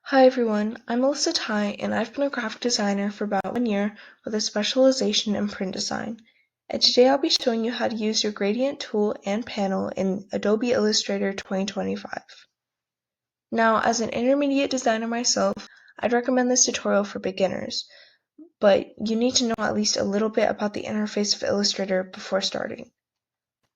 Hi everyone, I'm Melissa Ty and I've been a graphic designer for about 1 year with a specialization in print design. And today I'll be showing you how to use your gradient tool and panel in Adobe Illustrator 2025. Now, as an intermediate designer myself, I'd recommend this tutorial for beginners, but you need to know at least a little bit about the interface of Illustrator before starting.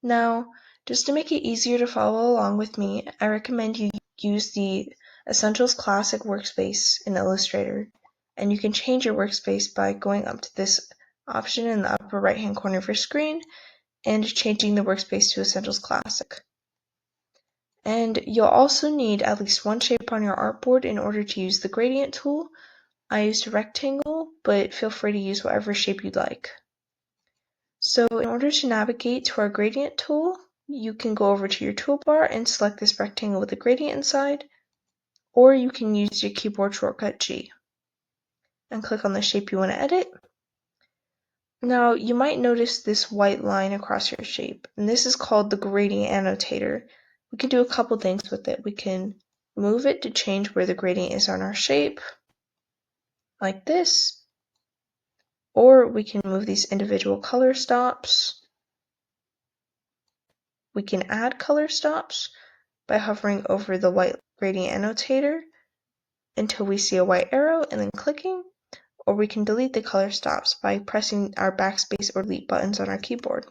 Now, just to make it easier to follow along with me, I recommend you use the Essentials Classic workspace in Illustrator, and you can change your workspace by going up to this option in the upper right hand corner of your screen and changing the workspace to Essentials Classic. And you'll also need at least one shape on your artboard in order to use the gradient tool. I used a rectangle, but feel free to use whatever shape you'd like. So in order to navigate to our gradient tool, you can go over to your toolbar and select this rectangle with a gradient inside, or you can use your keyboard shortcut G and click on the shape you want to edit. Now you might notice this white line across your shape, and this is called the gradient annotator. We can do a couple things with it. We can move it to change where the gradient is on our shape, like this, or we can move these individual color stops. We can add color stops by hovering over the white gradient annotator until we see a white arrow and then clicking, or we can delete the color stops by pressing our backspace or delete buttons on our keyboard.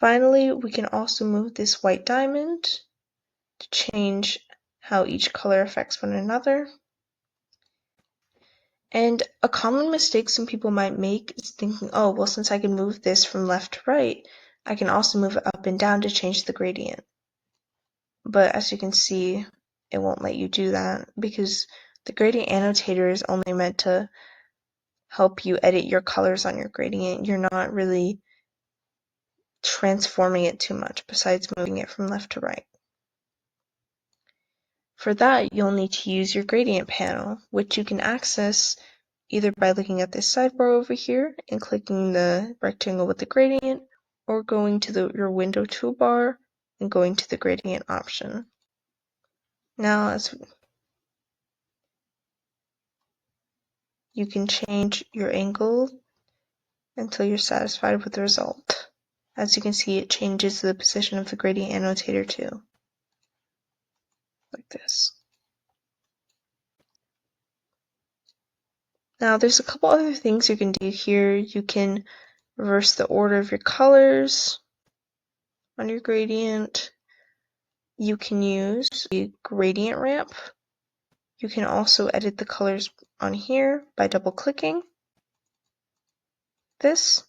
Finally, we can also move this white diamond to change how each color affects one another. And a common mistake some people might make is thinking, oh, well, since I can move this from left to right, I can also move it up and down to change the gradient. But as you can see, it won't let you do that because the gradient annotator is only meant to help you edit your colors on your gradient. You're not really transforming it too much besides moving it from left to right. For that, you'll need to use your gradient panel, which you can access either by looking at this sidebar over here and clicking the rectangle with the gradient, or going to your window toolbar and going to the gradient option. Now, you can change your angle until you're satisfied with the result. As you can see, it changes the position of the gradient annotator too, like this. Now there's a couple other things you can do here. You can reverse the order of your colors on your gradient. You can use a gradient ramp. You can also edit the colors on here by double clicking this.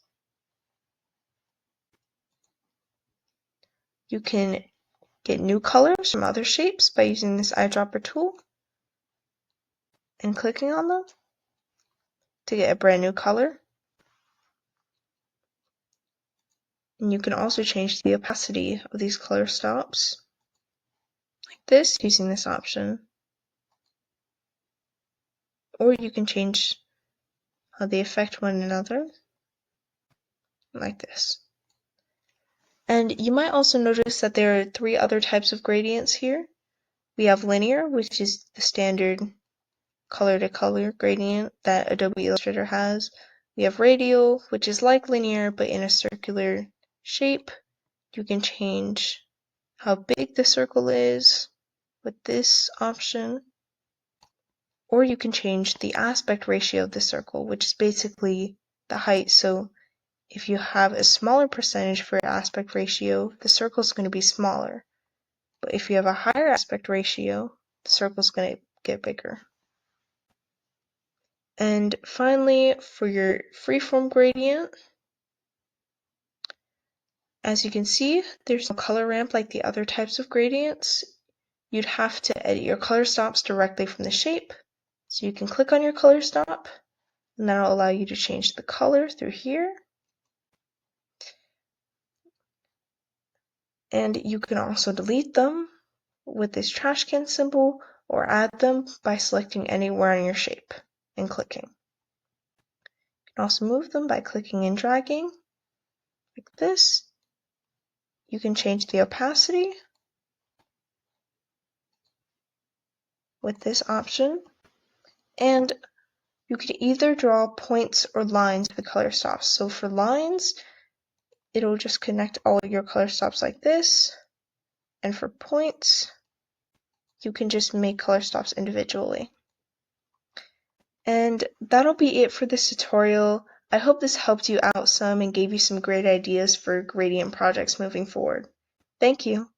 You can get new colors from other shapes by using this eyedropper tool and clicking on them to get a brand new color. And you can also change the opacity of these color stops like this using this option. Or you can change how they affect one another like this. And you might also notice that there are 3 other types of gradients here. We have linear, which is the standard color to color gradient that Adobe Illustrator has. We have radial, which is like linear but in a circular shape. You can change how big the circle is with this option, or you can change the aspect ratio of the circle, which is basically the height. So if you have a smaller percentage for your aspect ratio, the circle is going to be smaller. But if you have a higher aspect ratio, the circle is going to get bigger. And finally, for your freeform gradient, as you can see, there's no color ramp like the other types of gradients. You'd have to edit your color stops directly from the shape. So you can click on your color stop, and that'll allow you to change the color through here. And you can also delete them with this trash can symbol, or add them by selecting anywhere on your shape and clicking. You can also move them by clicking and dragging, like this. You can change the opacity. with this option, and you can either draw points or lines with color stops. So for lines, it'll just connect all your color stops like this, and for points, you can just make color stops individually. And that'll be it for this tutorial. I hope this helped you out some and gave you some great ideas for gradient projects moving forward. Thank you.